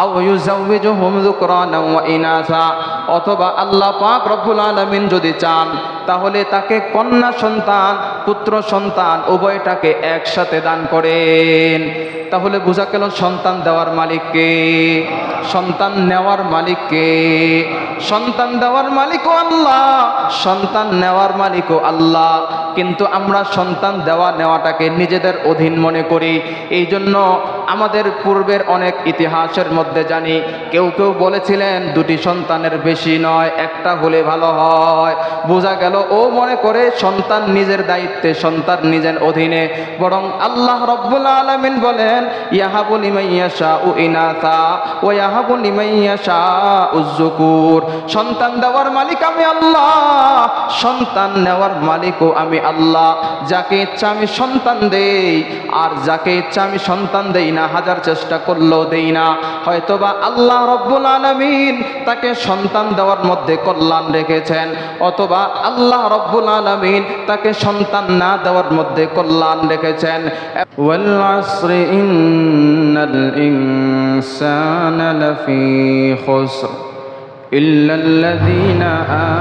আও ইউযাওয়িজুহুম যুকরানা ওয়া ইনাসা, অথবা আল্লাহ পাক রব্বুল আলামিন যদি চান তাহলে তাকে কন্যা সন্তান পুত্র সন্তান উভয়টাকে একসাথে দান করেন। তাহলে বোঝা গেল সন্তান দেওয়ার মালিক কে, সন্তান নেওয়ার মালিক কে? সন্তান দেওয়ার মালিকও আল্লাহ, সন্তান নেওয়ার মালিকও আল্লাহ। কিন্তু আমরা সন্তান দেওয়া নেওয়াটাকে নিজেদের অধীন মনে করি। এই জন্য আমাদের পূর্বের অনেক ইতিহাসের মধ্যে জানি কেউ কেউ বলেছিলেন দুটি সন্তানের বেশি নয়, একটা হলে ভালো হয়। বোঝা গেল ও মনে করে সন্তান নিজের দায়িত্বে, সন্তান নিজের অধীনে। বরং আল্লাহ রব্বুল আলামিন বলেন ইয়াহাবু লিমান ইয়াশাউ ইনাসা ওয়া ইয়াহাবু লিমান ইয়াশাউ যুকুর। সন্তান দেওয়ার মালিক আমি আল্লাহ, সন্তান নেওয়ার মালিকও আমি আল্লাহ। যাকে ইচ্ছা আমি সন্তান দেই, আর যাকে ইচ্ছা আমি সন্তান দেই না, হাজার চেষ্টা করলেও দেই না। হয়তোবা আল্লাহ রব্বুল আলামিন তাকে সন্তান দেওয়ার মধ্যে কল্যাণ রেখেছেন, অথবা আল্লাহ রব্বুল আলামিন তাকে সন্তান না দেওয়ার মধ্যে কল্যাণ রেখেছেন। ওয়াল আসরি ইন্নাল ইনসানা লাফি খুসর ইল্লাল্লাযীনা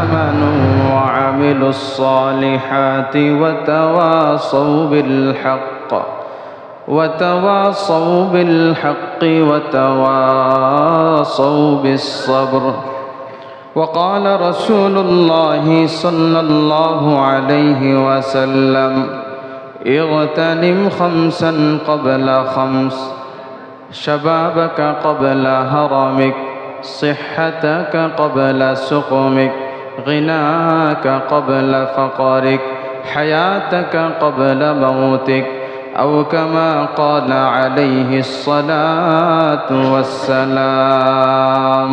আমানু ওয়া আমিলুস সালিহাতি ওয়া তাওয়াসাউ বিল হক্ক وتواصوا بالحق وتواصوا بالصبر وقال رسول الله صلى الله عليه وسلم اغتنم خمسا قبل خمس شبابك قبل هرمك صحتك قبل سقمك غناك قبل فقرك حياتك قبل موتك أو كما قال عليه الصلاة والسلام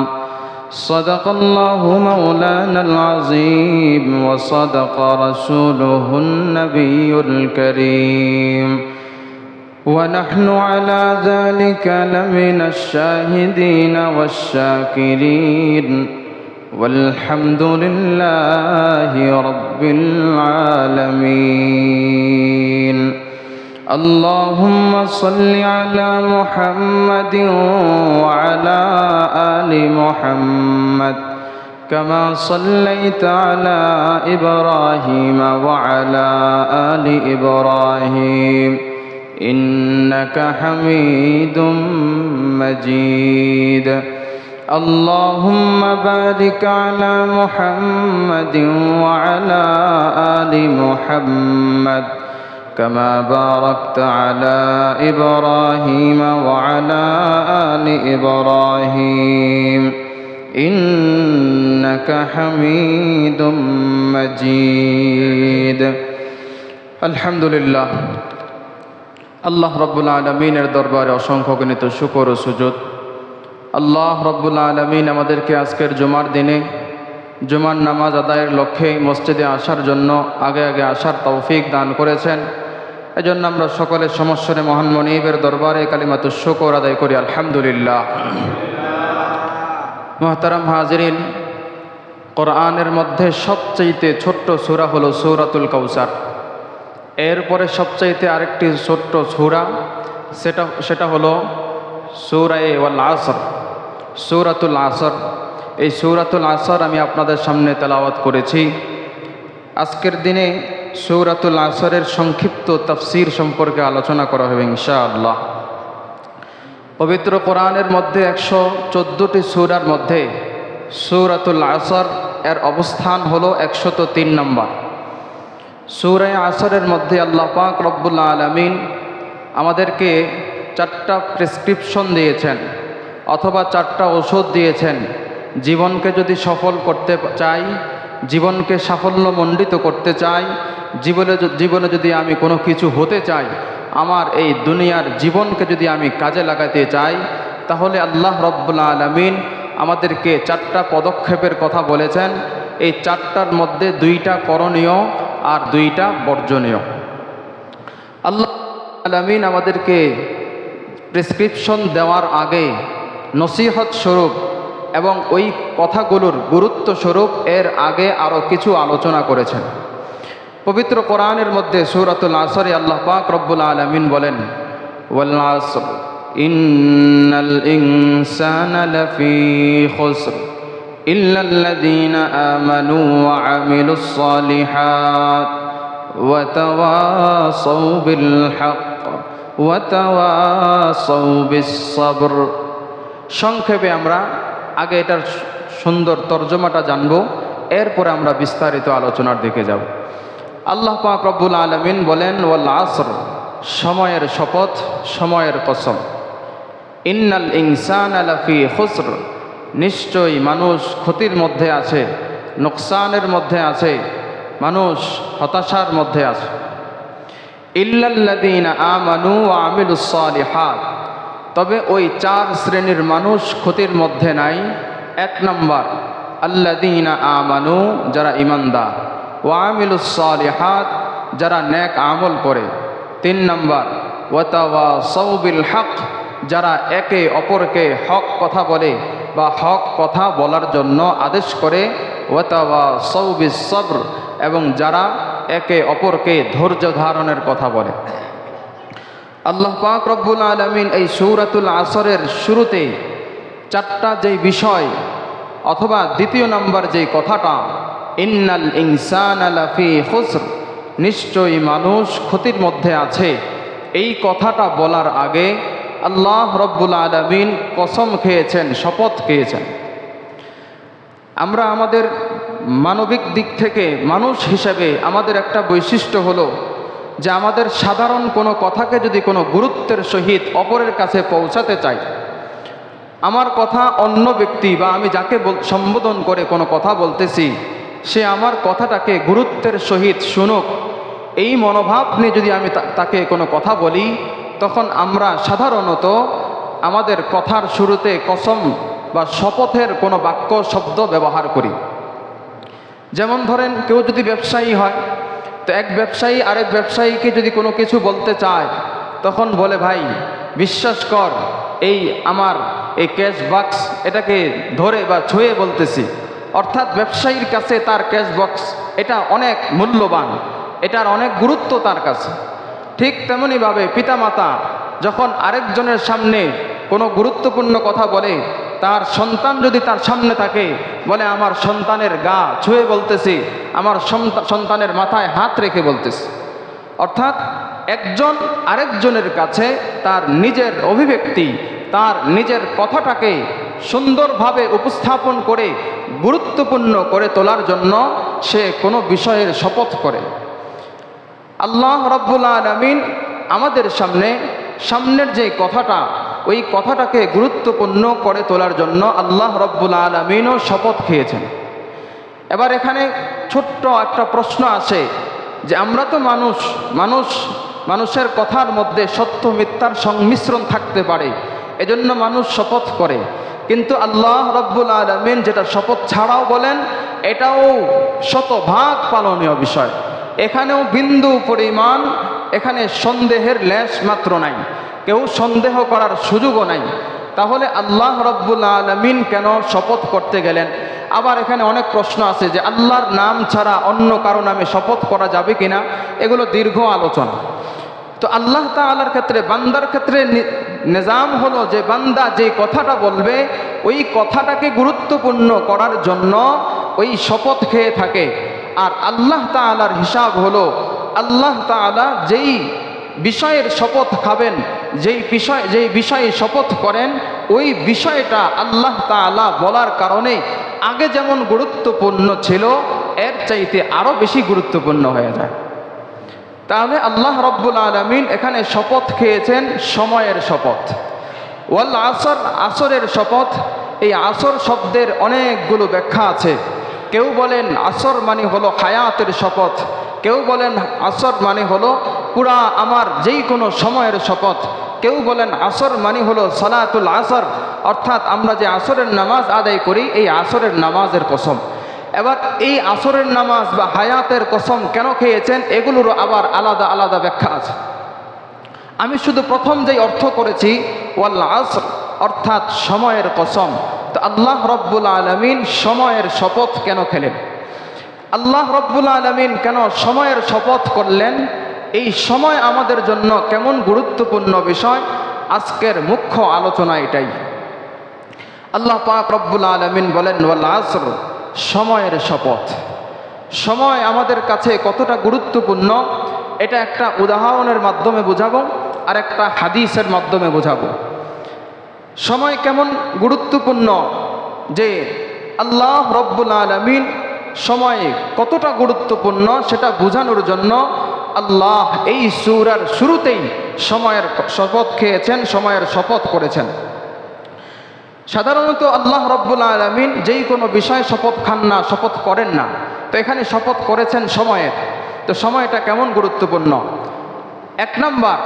صدق الله مولانا العظيم وصدق رسوله النبي الكريم ونحن على ذلك لمن الشاهدين والشاكرين والحمد لله رب العالمين اللهم صل على محمد وعلى آل محمد كما صليت على إبراهيم وعلى آل إبراهيم إنك حميد مجيد اللهم بارك على محمد وعلى آل محمد كما باركت على إبراهيم وعلى آل إبراهيم إنك حميد مجيد الحمد لله আল্লাহ রব্বুল আলামিনের দরবারে অসংখ্য গণিত শুকর ও সুজুদ। আল্লাহ রব্বুল আলামিন আমাদেরকে আজকের জুমার দিনে জুমার নামাজ আদায়ের লক্ষ্যে মসজিদে আসার জন্য আগে আগে আসার তৌফিক দান করেছেন। এজন্য আমরা সকলের সমস্বরে মহান মনিবের দরবারে কালিমাতুশ শুকর আদায় করি আলহামদুলিল্লাহ। মুহতারাম হাজিরিন, কোরআনের মধ্যে সবচেয়ে ছোট্ট সূরা হলো সূরাতুল কাউসার। এরপরে সবচাইতে আরেকটি ছোট্ট সূরা, সেটা হলো সূরায়ে ওয়াল আসর, সূরাতুল আসর। এই সূরাতুল আসর আমি আপনাদের সামনে তেলাওয়াত করেছি। আজকের দিনে সূরাতুল আসরের সংক্ষিপ্ত তাফসীর সম্পর্কে আলোচনা করা হবে ইনশাআল্লাহ। পবিত্র কোরআনের মধ্যে 114টি সূরার মধ্যে সূরাতুল আসর এর অবস্থান হলো 103 নম্বর। সূরা আসরের মধ্যে আল্লাহ পাক রব্বুল আলামিন আমাদেরকে 4টা প্রেসক্রিপশন দিয়েছেন, অথবা 4টা ওষুধ দিয়েছেন। জীবনকে যদি সফল করতে চাই, জীবনকে সাফল্যমণ্ডিত করতে চাই, জীবনে যদি আমি কোনো কিছু হতে চাই, আমার এই দুনিয়ার জীবনকে যদি আমি কাজে লাগাতে চাই, তাহলে আল্লাহ রব্বুল আলামিন আমাদেরকে 4টা পদক্ষেপের কথা বলেছেন। এই 4টার মধ্যে 2টা করণীয় আর 2টা বর্জনীয়। আল্লাহ আলামিন আমাদেরকে প্রেসক্রিপশন দেওয়ার আগে নসিহত স্বরূপ এবং ওই কথাগুলোর গুরুত্ব স্বরূপ এর আগে আরও কিছু আলোচনা করেছেন। পবিত্র কোরআনের মধ্যে সূরাতুল আসরে আল্লাহ পাক রব্বুল আলামিন বলেন ওয়াল আসর ইন্নাল ইনসানা লাফি খুসর ইল্লাল্লাযীনা আমানু ওয়া আমিলুস সালিহাত ওয়া তাওয়াসাউ বিল হক ওয়া তাওয়াসাউ বিস সবর। সংক্ষেপে আমরা আগে এটার সুন্দর তর্জমাটা জানবো, এরপরে আমরা বিস্তারিত আলোচনার দিকে যাব। আল্লাহ পাক রব্বুল আলামিন বলেন, ওয়াল আসর, সময়ের শপথ, সময়ের কসম। ইন্নাল ইনসানা লাফি খুসর, নিশ্চয়ই মানুষ ক্ষতির মধ্যে আছে, নোকসানের মধ্যে আছে, মানুষ হতাশার মধ্যে আছে। ইল্লাল্লাযীনা আমানু ওয়া আমিলুস সালিহাত, তবে ওই চার শ্রেণীর মানুষ ক্ষতির মধ্যে নাই। এক নম্বর, আল্লাযীনা আমানু, যারা ঈমানদার, ওয়া আমিলুস সালিহাত, যারা নেক আমল করে। তিন নম্বর, ওয়া তাওয়াসাউ বিল হক, যারা একে অপরকে হক কথা বলে বা হক কথা বলার জন্য আদেশ করে। ওয়া তাওয়াসাউ বিস সবর, এবং যারা একে অপরকে ধৈর্য ধারণের কথা বলে। আল্লাহ পাক রব্বুল আলামিন এই সূরাতুল আসরের শুরুতে চারটা যেই বিষয়, অথবা দ্বিতীয় নম্বর যেই কথাটা, ইন্নাল ইনসানা লাফি খুসর, নিশ্চয়ই মানুষ ক্ষতির মধ্যে আছে, এই কথাটা বলার আগে আল্লাহ রব্বুল আলামিন কসম খেয়েছেন, শপথ খেয়েছেন। আমরা আমাদের মানবিক দিক থেকে মানুষ হিসেবে আমাদের একটা বৈশিষ্ট্য হলো যে আমাদের সাধারণ কোনো কথাকে যদি কোনো গুরুত্বের সহিত অপরের কাছে পৌঁছাতে চাই, আমার কথা অন্য ব্যক্তি বা আমি যাকে সম্বোধন করে কোনো কথা বলতেছি, সে আমার কথাটাকে গুরুত্বের সহিত শুনুক, এই মনোভাব নিয়ে যদি আমি তাকে কোনো কথা বলি, তখন আমরা সাধারণত আমাদের কথার শুরুতে কসম বা শপথের কোনো বাক্য শব্দ ব্যবহার করি। যেমন ধরেন, কেউ যদি ব্যবসায়ী হয়, তো এক ব্যবসায়ী আরেক ব্যবসায়ীকে যদি কোনো কিছু বলতে চায়, তখন বলে, ভাই বিশ্বাস কর, এই আমার এই ক্যাশ বক্স, এটাকে ধরে বা ছুঁয়ে বলতেছি। অর্থাৎ ব্যবসায়ীর কাছে তার ক্যাশ বক্স এটা অনেক মূল্যবান, এটার অনেক গুরুত্ব তার কাছে। ঠিক তেমনইভাবে পিতামাতা যখন আরেকজনের সামনে কোনো গুরুত্বপূর্ণ কথা বলে, তার সন্তান যদি তার সামনে থাকে, বলে আমার সন্তানের গা ছুঁয়ে বলতেছি, আমার সন্তানের মাথায় হাত রেখে বলতেছি। অর্থাৎ একজন আরেকজনের কাছে তার নিজের অভিব্যক্তি, তার নিজের কথাটাকে সুন্দরভাবে উপস্থাপন করে গুরুত্বপূর্ণ করে তোলার জন্য সে কোনো বিষয়ের শপথ করে। আল্লাহ রাব্বুল আলামিন আমাদের সামনের যে কথাটা, ওই কথাটাকে গুরুত্বপূর্ণ করে তোলার জন্য আল্লাহ রাব্বুল আলামিনও শপথ খেয়েছেন। এবার এখানে ছোট্ট একটা প্রশ্ন আসে যে আমরা তো মানুষের কথার মধ্যে সত্য মিথ্যার সংমিশ্রণ থাকতে পারে, এজন্য মানুষ শপথ করে। কিন্তু আল্লাহ রাব্বুল আলামিন যেটা শপথ ছাড়াও বলেন, এটাও শতভাগ পালনীয় বিষয়। এখানেও বিন্দু পরিমাণ এখানে সন্দেহের লেশ মাত্র নাই, কেউ সন্দেহ করার সুযোগও নাই। তাহলে আল্লাহ রাব্বুল আলামিন কেন শপথ করতে গেলেন? আবার এখানে অনেক প্রশ্ন আছে যে আল্লাহর নাম ছাড়া অন্য কারো নামে শপথ করা যাবে কিনা, এগুলো দীর্ঘ আলোচনা। তো আল্লাহ তাআলার ক্ষেত্রে, বান্দার ক্ষেত্রে নিজাম হলো যে বান্দা যে কথাটা বলবে, ওই কথাটাকে গুরুত্বপূর্ণ করার জন্য ওই শপথ খেয়ে থাকে। আর আল্লাহ তাআলার হিসাব হলো, আল্লাহ তাআলা যেই বিষয়ের শপথ খাবেন, যেই বিষয়ে শপথ করেন, ওই বিষয়টা আল্লাহ তাআলা বলার কারণে আগে যেমন গুরুত্বপূর্ণ ছিল, এর চাইতে আরও বেশি গুরুত্বপূর্ণ হয়ে যায়। তাহলে আল্লাহ রাব্বুল আলামিন এখানে শপথ খেয়েছেন সময়ের শপথ। ওয়াল আসর, আসরের শপথ। এই আসর শব্দের অনেকগুলো ব্যাখ্যা আছে। কেউ বলেন আসর মানে হলো হায়াতের শপথ, কেউ বলেন আসর মানে হলো পুরা আমার যেই কোনো সময়ের শপথ, কেউ বলেন আসর মানে হলো সালাতুল আসর, অর্থাৎ আমরা যে আসরের নামাজ আদায় করি, এই আসরের নামাজের কসম। এবার এই আসরের নামাজ বা হায়াতের কসম কেন খেয়েছেন, এগুলোরও আবার আলাদা আলাদা ব্যাখ্যা আছে। আমি শুধু প্রথম যেই অর্থ করেছি ওয়াল আসর, অর্থাৎ সময়ের কসম। তো আল্লাহ রাব্বুল আলামিন সময়ের শপথ কেন খেলেন? আল্লাহ রাব্বুল আলামিন কেন সময়ের শপথ করলেন? এই সময় আমাদের জন্য কেমন গুরুত্বপূর্ণ বিষয়, আজকের মুখ্য আলোচনা এটাই। আল্লাহ পাক রব্বুল আলামিন বলেন ওয়াল আসর, সময়ের শপথ। সময় আমাদের কাছে কতটা গুরুত্বপূর্ণ এটা একটা উদাহরণের মাধ্যমে বোঝাবো আর একটা হাদিসের মাধ্যমে বোঝাবো। সময় কেমন গুরুত্বপূর্ণ, যে আল্লাহ রব্বুল আলামিন সময় কতটা গুরুত্বপূর্ণ সেটা বোঝানোর জন্য আল্লাহ এই সূরার শুরুতেই সময়ের শপথ খেয়েছেন, সময়ের শপথ করেছেন। সাধারণত আল্লাহ রব্বুল আলামিন যেই কোনো বিষয়ে শপথ খান না, শপথ করেন না, তো এখানে শপথ করেছেন সময়ের। তো সময়টা কেমন গুরুত্বপূর্ণ। এক নাম্বার,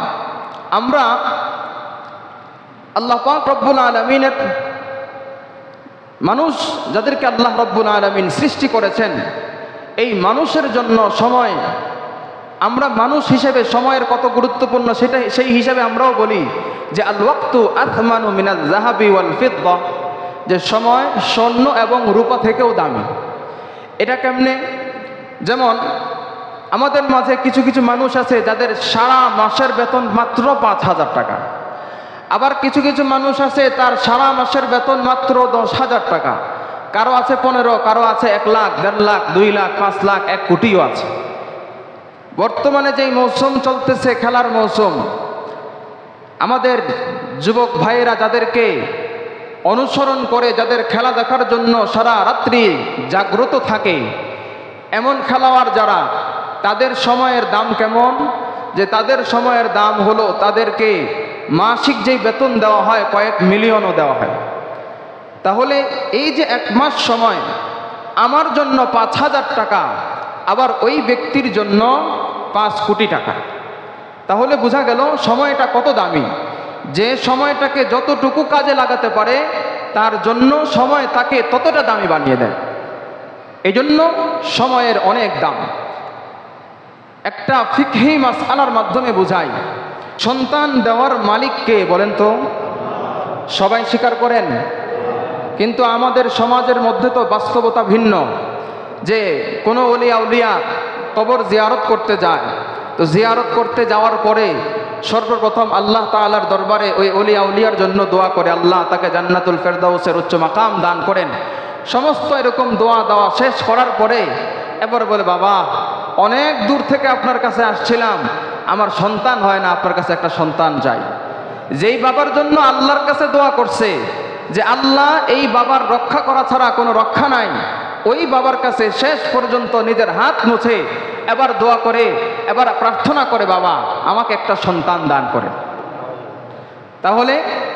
আমরা আল্লাহ পাক রব্বুল আলামিনের মানুষ যাদেরকে আল্লাহ রব্বুল আলামিন সৃষ্টি করেছেন, এই মানুষের জন্য সময়, আমরা মানুষ হিসেবে সময়ের কত গুরুত্বপূর্ণ সেটা সেই হিসাবে আমরাও বলি যে আল ওয়াক্তু আথমানু মিনাল যাহাবি ওয়াল ফিদ্দা, যে সময় স্বর্ণ এবং রূপা থেকেও দামি। এটা কেমনে? যেমন আমাদের মাঝে কিছু কিছু মানুষ আছে যাদের সারা মাসের বেতন মাত্র 5,000 টাকা, আবার কিছু কিছু মানুষ আছে তার সারা মাসের বেতন মাত্র 10,000 টাকা, কারো আছে 15, কারো আছে 1 লাখ, 1.5 লাখ, 2 লাখ, 5 লাখ, 1 কোটিও আছে। বর্তমানে যেই মৌসুম চলতেছে, খেলার মৌসুম, আমাদের যুবক ভাইয়েরা যাদেরকে অনুসরণ করে, যাদের খেলা দেখার জন্য সারা রাত্রি জাগ্রত থাকে, এমন খেলোয়াড় যারা, তাদের সময়ের দাম কেমন, যে তাদের সময়ের দাম হলো তাদেরকে মাসিক যেই বেতন দেওয়া হয় কয়েক মিলিয়নও দেওয়া হয়। তাহলে এই যে 1 মাস সময় আমার জন্য 5,000 টাকা, আবার ওই ব্যক্তির জন্য 5 কোটি টাকা, তাহলে বোঝা গেল সময়টা কত দামি। যে সময়টাকে যতটুকু কাজে লাগাতে পারে তার জন্য সময় তাকে ততটা দামি বানিয়ে দেয়। এই জন্য সময়ের অনেক দাম। একটা ফিকহি মাসআলার মাধ্যমে বোঝাই, সন্তান দেওয়ার মালিক কে বলেন তো? সবাই স্বীকার করেন। কিন্তু আমাদের সমাজের মধ্যে তো বাস্তবতা ভিন্ন, যে কোনো ওলি আউলিয়া কবর জিয়ারত করতে যায়, তো জিয়ারত করতে যাওয়ার পরে সর্বপ্রথম আল্লাহ তাআলার দরবারে ওই ওলি আউলিয়ার জন্য দোয়া করে, আল্লাহ তাকে জান্নাতুল ফেরদাউসের উচ্চ মাকাম দান করেন। সমস্ত এরকম দোয়া দেওয়া শেষ করার পরে এবার বলে, বাবা অনেক দূর থেকে আপনার কাছে আসছিলাম, আমার সন্তান হয় না, আপনার কাছে একটা সন্তান চাই। যেই বাবার জন্য আল্লাহর কাছে দোয়া করছে যে আল্লাহ এই বাবার রক্ষা করা ছাড়া কোনো রক্ষা নাই, ওই বাবার কাছে শেষ পর্যন্ত নিজের হাত মুছে এবার দোয়া করে, এবার প্রার্থনা করে, বাবা আমাকে একটা সন্তান দান করেন। তাহলে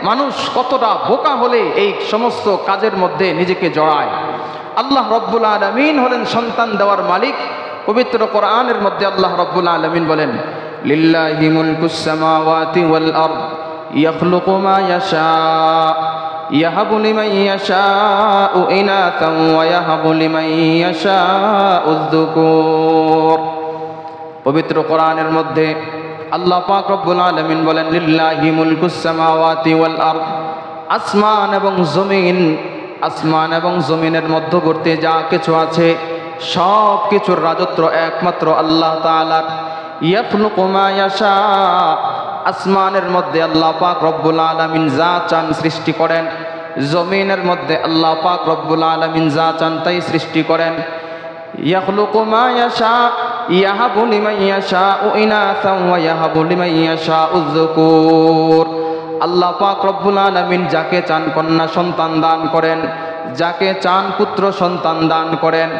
মানুষ কতটা বোকা হলে এই সমস্ত কাজের মধ্যে নিজেকে জড়ায়। আল্লাহ রব্বুল আলামিন হলেন সন্তান দেওয়ার মালিক। পবিত্র কোরআনের মধ্যে আল্লাহ রব্বুল আলামিন বলেন, লিল্লাহি মুলকুস সামাওয়াতি ওয়াল আরদ ইয়াখলুকু মা ইয়াশা ইয়াহাবু লিমান ইয়াশাউ ইনাসান ওয়া ইয়াহাবু লিমান ইয়াশাউ যুকুর। পবিত্র কোরআনের মধ্যে আল্লাহ পাক রব্বুল আলামিন বলেন, লিল্লাহি মুলকুস সামাওয়াতি ওয়াল আরদ, আসমান এবং জমিন, আসমান এবং জমিনের মধ্যবর্তী যা কিছু আছে সব কিছুর রাজত্ব একমাত্র আল্লাহ তাআলার। ইয়াখলুকু মা ইয়াশা, আসমানের মধ্যে আল্লাহ পাক রব্বুল আলামিন যা চান সৃষ্টি করেন, জমিনের মধ্যে আল্লাহ পাক রব্বুল আলামিন যা চান তাই সৃষ্টি করেন। ইয়াখলুকু মা ইয়াশা ইয়াহাবু লিমান ইয়াশাউ ইনাসান ওয়া ইয়াহাবু লিমান ইয়াশাউ যুকুর। আল্লাহ পাক রব্বুল আলামিন যাকে চান কন্যা সন্তান দান করেন, যাকে চান পুত্র সন্তান দান করেন।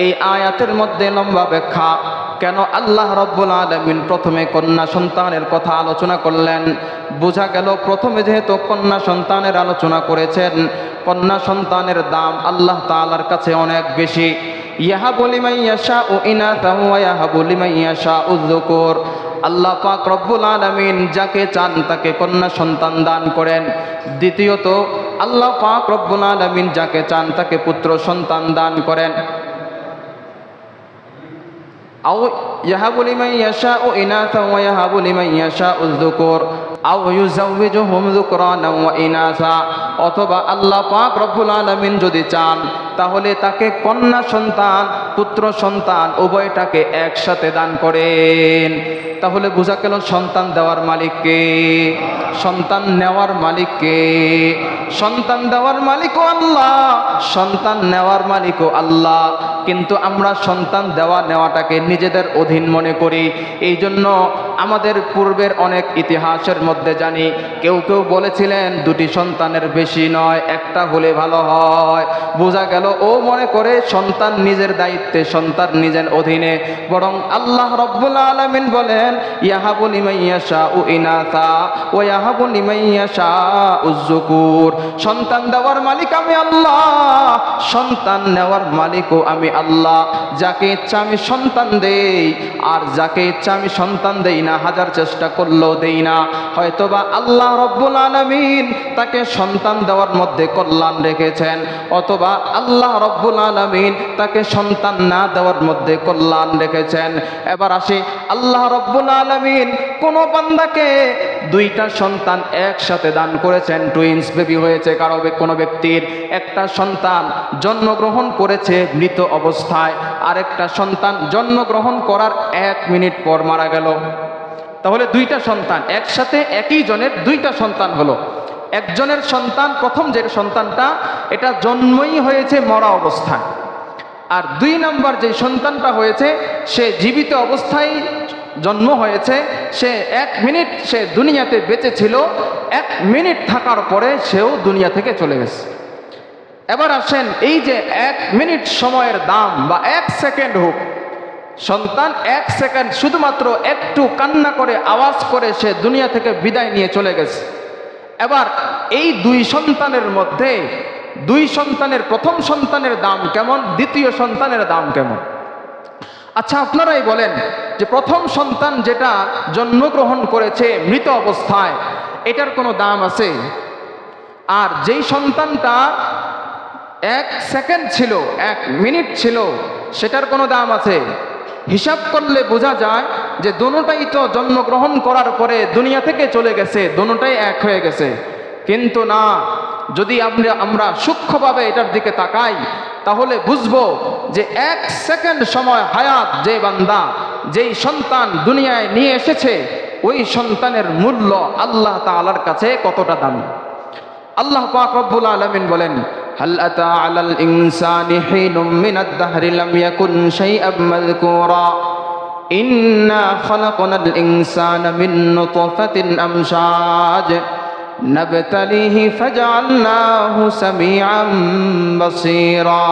এই আয়াতের মধ্যে লম্বা ব্যাখ্যা, কেন আল্লাহ রব্বুল আলামিন প্রথমে কন্যা সন্তানের কথা আলোচনা করলেন। বোঝা গেল প্রথমে যেহেতু কন্যা সন্তানের আলোচনা করেছেন, কন্যা সন্তানের দাম আল্লাহ তাআলার কাছে অনেক বেশি। ইয়াহাবু লিমান ইয়াশাউ ইনাসান ওয়া ইয়াহাবু লিমান ইয়াশাউ যুকুর। আল্লাহ পাক রব্বুল আলামিন যাকে চান তাকে কন্যা সন্তান দান করেন। দ্বিতীয়ত আল্লাহ পাক রব্বুল আলামিন যাকে চান তাকে পুত্র সন্তান দান করেন। আও ইয়াহাবু লিমান ইয়াশাউ ইনাসান ওয়া ইয়াহাবু লিমান ইয়াশাউ যুকুর আও ইউযাওয়িজুহুম যুকরানা ওয়া ইনাসা, অথবা আল্লাহ পাক রব্বুল আলামিন যদি চান তাহলে তাকে কন্যা সন্তান পুত্র সন্তান উভয়টাকে একসাথে দান করেন। তাহলে বোঝা গেল সন্তান দেওয়ার মালিক কে? সন্তান নেওয়ার মালিক কে? সন্তান দেওয়ার মালিকও আল্লাহ, সন্তান নেওয়ার মালিকও আল্লাহ। কিন্তু আমরা সন্তান দেওয়া নেওয়াটাকে নিজেদের অধীন মনে করি। এই জন্য আমাদের পূর্বের অনেক ইতিহাসের মধ্যে জানি কেউ কেউ বলেছিলেন দুটি সন্তানের বেশি নয়, একটা হলে ভালো হয়। বোঝা গেল ও মনে করে সন্তান নিজের দায়িত্বে, সন্তান নিজের অধীনে। বরং আল্লাহ রব্বুল আলামিন বলেন ইয়াহাবু লিমান ইয়াশাউ ইনাসা ওয়া ইয়াহাবু লিমান ইয়াশাউ যুকুর। সন্তান দেওয়ার মালিক আমি আল্লাহ, সন্তান নেওয়ার মালিকও আমি আল্লাহ। যাকে ইচ্ছা আমি সন্তান দেই, আর যাকে ইচ্ছা আমি সন্তান দেই না, হাজার চেষ্টা করলেও দেই না। হয়তোবা আল্লাহ রব্বুল আলামিন তাকে সন্তান দেওয়ার মধ্যে কল্যাণ রেখেছেন, অথবা আল্লাহ রব্বুল আলামিন তাকে সন্তান না দেওয়ার মধ্যে কল্যাণ রেখেছেন। এবার আসি, আল্লাহ রব্বুল আলামিন কোন বান্দাকে দুইটা সন্তান একসাথে দান করেছেন। টুইন্স বেবি হয়েছে কারো কোনো ব্যক্তির, একটা সন্তান জন্মগ্রহণ করেছে মৃত অবস্থায়, আরেকটা সন্তান জন্মগ্রহণ করার 1 মিনিট পর মারা গেল। তাহলে দুইটা সন্তান একসাথে, একই জনের দুইটা সন্তান হলো। একজনের সন্তান, প্রথম যে সন্তানটা, এটা জন্মই হয়েছে মরা অবস্থায়। আর 2 নম্বর যে সন্তানটা হয়েছে সে জীবিত অবস্থায় জন্ম হয়েছে। সে 1 মিনিট সে দুনিয়াতে বেঁচে ছিল, 1 মিনিট থাকার পরে সেও দুনিয়া থেকে চলে গেছে। এবার আসেন, এই যে 1 মিনিট সময়ের দাম, বা 1 সেকেন্ড হোক, সন্তান 1 সেকেন্ড শুধুমাত্র একটু কান্না করে, আওয়াজ করে সে দুনিয়া থেকে বিদায় নিয়ে চলে গেছে। এবার এই 2 সন্তানের মধ্যে, 2 সন্তানের, প্রথম সন্তানের দাম কেমন, দ্বিতীয় সন্তানের দাম কেমন? আচ্ছা আপনারাই বলেন যে প্রথম সন্তান যেটা জন্মগ্রহণ করেছে মৃত অবস্থায়, এটার কোনো দাম আছে? আর যেই সন্তানটা 1 সেকেন্ড ছিল, 1 মিনিট ছিল, সেটার কোনো দাম আছে? হিসাব করলে বোঝা যায় যে দোনোটাই তো জন্মগ্রহণ করার পরে দুনিয়া থেকে চলে গেছে, দোনোটাই এক হয়ে গেছে। কিন্তু না, যদি আমরা সূক্ষ্মভাবে এটার দিকে তাকাই, তাহলে বুঝবো যে 1 সেকেন্ড সময় হায়াত যে বান্দা, যেই সন্তান দুনিয়ায় নিয়ে এসেছে, ওই সন্তানের মূল্য আল্লাহ তাআলার কাছে কতটা দামি। আল্লাহ পাক রব্বুল আলামিন বলেন হাল আতা আলাল ইনসানি হিনুম মিনাদ দাহরি লাম ইয়াকুন শাইআম মাযকুরা ইন্না খালাকনাল ইনসানা মিন নুতফাতিন আমশাজ নাবতালিহি ফাজআলনাহু সামিআম বাসীরা।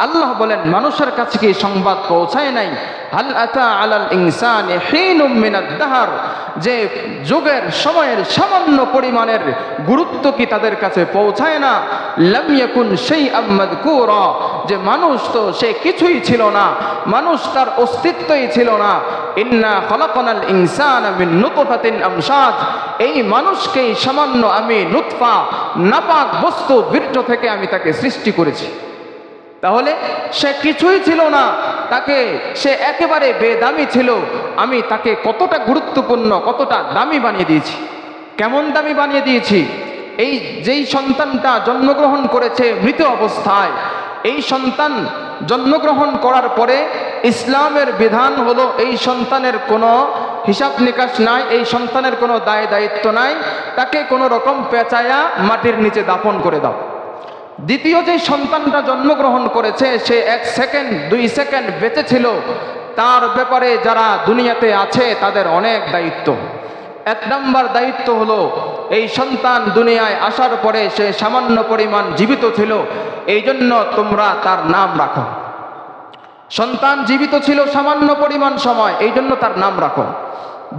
আল্লাহ বলেন মানুষের কাছে কি সংবাদ পৌঁছায় নাই? হাল আতা আলাল ইনসানি হিনুম মিনাদ দাহর, যে যুগের, সময়ের সামান্য পরিমাণের গুরুত্ব কি তাদের কাছে পৌঁছায় না? লাম ইয়াকুন শাইআম মাযকুরা, যে মানুষ তো সে কিছুই ছিল না, মানুষ তার অস্তিত্বই ছিল না। ইন্না খালাকনাল ইনসানা মিন নুতফাতিন আমশাজ, এই মানুষকেই সামান্য আমি নুতফা, নাপাক বস্তু, বীর্য থেকে আমি তাকে সৃষ্টি করেছি। তাহলে সে কিছুই ছিল না, তাকে, সে একেবারে বেদামি ছিল, আমি তাকে কতটা গুরুত্বপূর্ণ, কতটা দামি বানিয়ে দিয়েছি। কেমন দামি বানিয়ে দিয়েছি? এই যেই সন্তানটা জন্মগ্রহণ করেছে মৃত অবস্থায়, এই সন্তান জন্মগ্রহণ করার পরে ইসলামের বিধান হলো এই সন্তানের কোনো হিসাব নিকাশ নাই, এই সন্তানের কোনো দায় দায়িত্ব নাই, তাকে কোনো রকম পেঁচায়া মাটির নিচে দাফন করে দাও। দ্বিতীয় যে সন্তানটা জন্মগ্রহণ করেছে, সে 1 সেকেন্ড 2 সেকেন্ড বেঁচে ছিল, তার ব্যাপারে যারা দুনিয়াতে আছে তাদের অনেক দায়িত্ব। 1 নম্বর দায়িত্ব হলো, এই সন্তান দুনিয়ায় আসার পরে সে সামান্য পরিমাণ জীবিত ছিল, এই জন্য তোমরা তার নাম রাখো। সন্তান জীবিত ছিল সামান্য পরিমাণ সময়, এই জন্য তার নাম রাখো।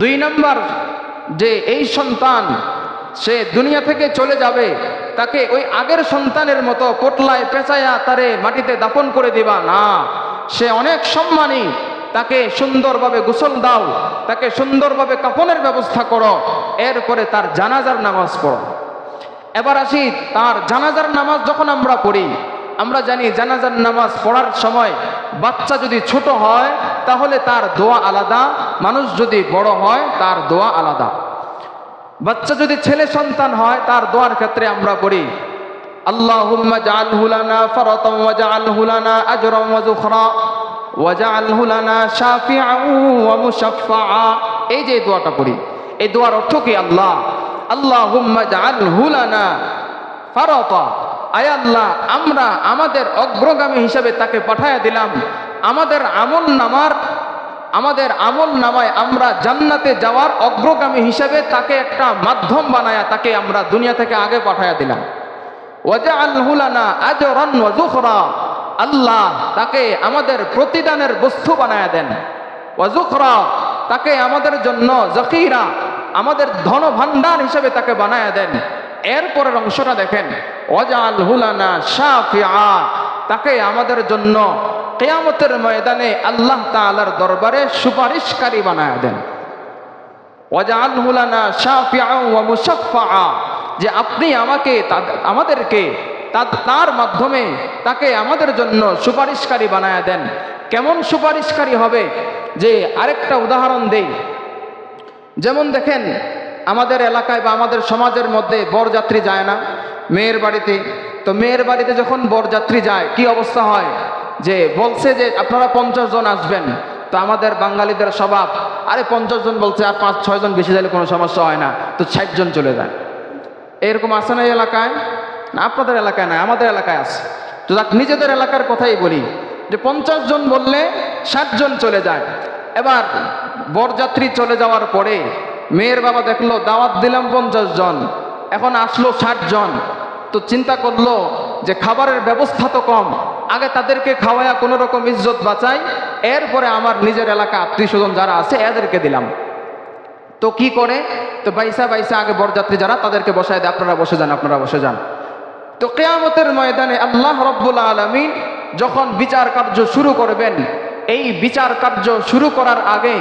2 নম্বর, যে এই সন্তান সে দুনিয়া থেকে চলে যাবে, তাকে ওই আগের সন্তানের মতো পোটলায় পেঁচায়া তারে মাটিতে দাফন করে দিবা না, সে অনেক সম্মানী, তাকে সুন্দরভাবে গোসল দাও, তাকে সুন্দরভাবে কাফনের ব্যবস্থা করো, এরপরে তার জানাজার নামাজ পড়ো। এবার আসি, তার জানাজার নামাজ যখন আমরা পড়ি, আমরা জানি জানাজার নামাজ পড়ার সময় বাচ্চা যদি ছোট হয় তাহলে তার দোয়া আলাদা, মানুষ যদি বড় হয় তার দোয়া আলাদা। বাচ্চা যদি ছেলে সন্তান হয় তার দোয়ার ক্ষেত্রে আমরা পড়ি আল্লাহুম্মা জাআলহু লানা ফারাতান ওয়া জাআলহু লানা আজরান ওয়া যুখরা ওয়া জাআলহু লানা শাফিআন ওয়া মুশাফফা এই যে দোয়াটা পড়ি, এই দোয়ার অর্থ কি? আল্লাহুম্মা জাআলহু লানা ফারাতা, আয় আল্লাহ আমরা আমাদের অগ্রগামী হিসাবে তাকে পাঠায়া দিলাম, আমাদের আমল নামায় আমরা জান্নাতে যাওয়ার অগ্রগামী হিসাবে তাকে একটা মাধ্যম বানায়া তাকে আমরা দুনিয়া থেকে আগে পাঠায়া দিলাম। ওয়াজআলহু লানা আজরান ওয়া যুখরা, আল্লাহ তাকে আমাদের প্রতিদানের বস্তু বানায়া দেন। ওয়া যুখরা, তাকে আমাদের জন্য যখীরা, আমাদের ধন ভান্ডার হিসেবে তাকে বানায়া দেন। এরপরের অংশটা দেখেন, ওয়াজআলহু লানা শাফিআ, তাকে আমাদের জন্য কিয়ামতের ময়দানে আল্লাহ তাআলার দরবারে সুপারিশকারী বানায়া দেন। ওয়াজআলহু লানা শাফিআ ওয়া মুশাফফা, যে আপনি আমাদেরকে তার মাধ্যমে তাকে আমাদের জন্য সুপারিশকারী বানায়া দেন। কেমন সুপারিশকারী হবে? যে আরেকটা উদাহরণ দেই, যেমন দেখেন আমাদের এলাকায় বা আমাদের সমাজের মধ্যে বরযাত্রী যায় না মেয়ের বাড়িতে, তো মেয়ের বাড়িতে যখন বরযাত্রী যায় কি অবস্থা হয়? যে বলছে যে আপনারা 50 জন আসবেন, তো আমাদের বাঙালিদের স্বভাব, আরে 50 জন বলছে, আর 5-6 জন বেশি যাইলে কোনো সমস্যা হয় না, তো 60 জন চলে যায়। এরকম আছে না এই এলাকায়? না আপনাদের এলাকায় না, আমাদের এলাকায় আছে। তো নিজেদের এলাকার কথাই বলি, যে 50 জন বললে 60 জন চলে যায়। এবার বরযাত্রী চলে যাওয়ার পরে মেয়ের বাবা দেখলো দাওয়াত দিলাম 50 জন, এখন আসলো 60 জন, তো চিন্তা করলো যে খাবারের ব্যবস্থা তো কম, আগে তাদেরকে খাওয়ায়া কোনো রকম ইজ্জত বাঁচাই, এরপরে আমার নিজের এলাকা আত্মীয় স্বজন যারা আছে এদেরকে দিলাম। তো কি করে? তো বাইসা আগে বরযাত্রী যারা তাদেরকে বসায় দেয়, আপনারা বসে যান। তো কিয়ামতের ময়দানে আল্লাহ রাব্বুল আলামিন যখন বিচার কার্য শুরু করবেন, এই বিচার কার্য শুরু করার আগে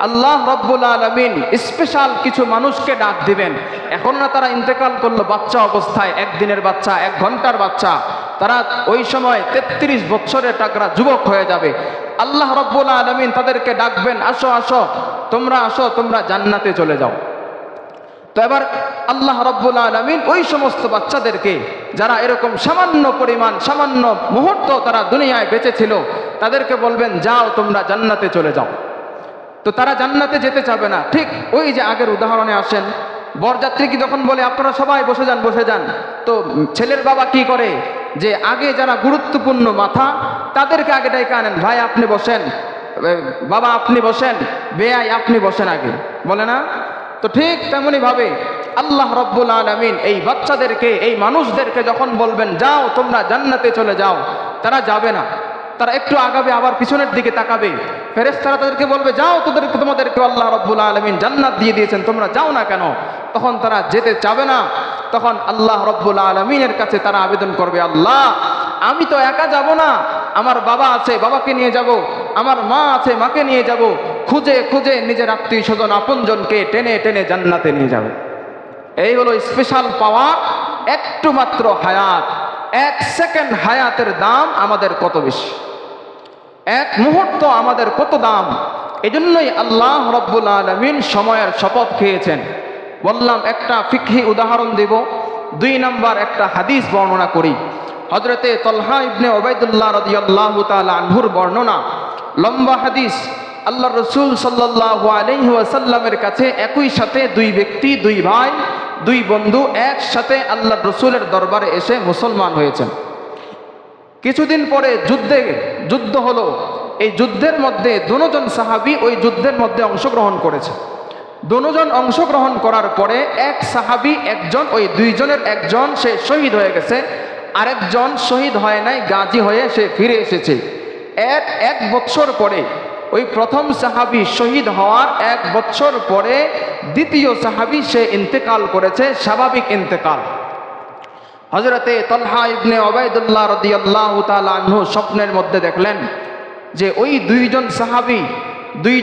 আল্লাহ রাব্বুল আলামিন স্পেশাল কিছু মানুষকে ডাক দিবেন। এখন না তারা ইন্তেকাল করলো বাচ্চা অবস্থায়, 1 দিনের বাচ্চা, 1 ঘন্টার বাচ্চা, তারা ওই সময় 33 বছরের টাকরা যুবক হয়ে যাবে। আল্লাহ রাব্বুল আলামিন তাদেরকে ডাকবেন, আসো তোমরা জান্নাতে চলে যাও। তো এবার আল্লাহ রাব্বুল আলামিন ওই সমস্ত বাচ্চাদেরকে যারা এরকম সামান্য মুহূর্ত তারা দুনিয়ায় বেঁচে ছিল, তাদেরকে বলবেন যাও তোমরা জান্নাতে চলে যাও। তো তারা জান্নাতে যেতে চাবে না। ঠিক ওই যে আগের উদাহরণে আসেন, বরযাত্রী কি যখন বলে আপনারা সবাই বসে যান, তো ছেলের বাবা কি করে? যে আগে যারা গুরুত্বপূর্ণ মাথা তাদেরকে আগে ডেকে আনেন, ভাই আপনি বসেন, বাবা আপনি বসেন, বেয়াই আপনি বসেন আগে, বলে না? তো ঠিক তেমনি ভাবে আল্লাহ রাব্বুল আলামিন এই বাচ্চাদেরকে, এই মানুষদেরকে যখন বলবেন যাও তোমরা জান্নাতে চলে যাও, তারা যাবে না, তারা একটু আগাবে, আবার পিছনের দিকে তাকাবে। ফেরেশতারা তাদেরকে বলবে যাও তোমাদেরকে আল্লাহ রাব্বুল আলামিন জান্নাত দিয়ে দিয়েছেন, তোমরা যাও না কেন? তখন তারা যেতে চাবে না। তখন আল্লাহ রাব্বুল আলামিনের কাছে তারা আবেদন করবে, আল্লাহ আমি তো একা যাব না, আমার বাবা আছে, বাবাকে নিয়ে যাব, আমার মা আছে, মাকে নিয়ে যাব, খুঁজে নিজের আত্মীয় স্বজন আপনজনকে টেনে জান্নাতে নিয়ে যাবে। এই হলো স্পেশাল পাওয়ার। একটু মাত্র হায়াত, 1 সেকেন্ড হায়াতের দাম আমাদের কত বেশি, 1 মুহূর্ত আমাদের কত দাম। এজন্যই আল্লাহ রাব্বুল আলামিন সময়ের শপথ খেয়েছেন। বললাম একটা ফিকহি উদাহরণ দেব, 2 নম্বর একটা হাদিস বর্ণনা করি। হযরতে তালহা ইবনে উবাইদুল্লাহ রাদিয়াল্লাহু তাআলা আনহুর বর্ণনা, লম্বা হাদিস। আল্লাহ রাসূল সাল্লাল্লাহু আলাইহি ওয়াসাল্লামের কাছে একই সাথে 2 ব্যক্তি, 2 ভাই, 2 বন্ধু একসাথে আল্লাহ রাসূলের দরবারে এসে মুসলমান হয়েছেন। কিছুদিন পরে যুদ্ধ হলো। এই যুদ্ধের মধ্যে দুজন সাহাবী ওই যুদ্ধের মধ্যে অংশগ্রহণ করেছে। দুজন অংশগ্রহণ করার পরে এক সাহাবী একজন, ওই 2 জনের একজন সে শহীদ হয়ে গেছে, আরেকজন শহীদ হয় নাই, গাজী হয়ে সে ফিরে এসেছে। 1 বছর পরে ওই প্রথম সাহাবী শহীদ হওয়ার 1 বছর পরে দ্বিতীয় সাহাবী সে ইন্তেকাল করেছে, স্বাভাবিক ইন্তেকাল। হযরতে তালহা ইবনে উবাইদুল্লাহ রাদিয়াল্লাহু তাআলা আনহু স্বপ্নের মধ্যে দেখলেন যে ওই 2